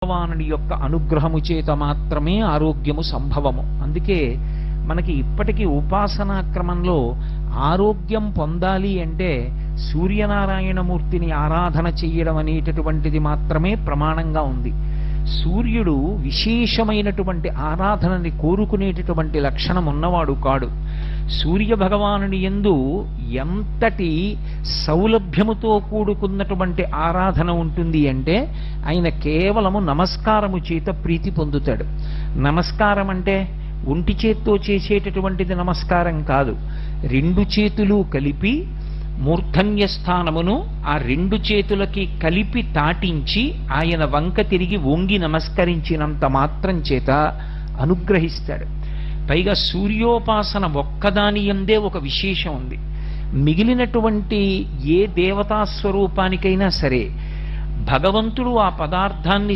భగవానుడి యొక్క అనుగ్రహము చేత మాత్రమే ఆరోగ్యము సంభవము. అందుకే మనకి ఇప్పటికీ ఉపాసనా క్రమంలో ఆరోగ్యం పొందాలి అంటే సూర్యనారాయణమూర్తిని ఆరాధన చెయ్యడం అనేటటువంటిది మాత్రమే ప్రమాణంగా ఉంది. సూర్యుడు విశేషమైనటువంటి ఆరాధనని కోరుకునేటటువంటి లక్షణం ఉన్నవాడు కాడు. సూర్య భగవానుని యందు ఎంతటి సౌలభ్యముతో కూడుకున్నటువంటి ఆరాధన ఉంటుంది అంటే ఆయన కేవలము నమస్కారము చేత ప్రీతి పొందుతాడు. నమస్కారం అంటే ఒంటి చేత్తో చేసేటటువంటిది నమస్కారం కాదు. రెండు చేతులు కలిపి మూర్ధన్య స్థానమును ఆ రెండు చేతులకి కలిపి తాటించి ఆయన వంక తిరిగి వంగి నమస్కరించినంత మాత్రం చేత అనుగ్రహిస్తాడు. పైగా సూర్యోపాసన ఒక్కదాని యందే ఒక విశేషం ఉంది. మిగిలినటువంటి ఏ దేవతా స్వరూపానికైనా సరే భగవంతుడు ఆ పదార్థాన్ని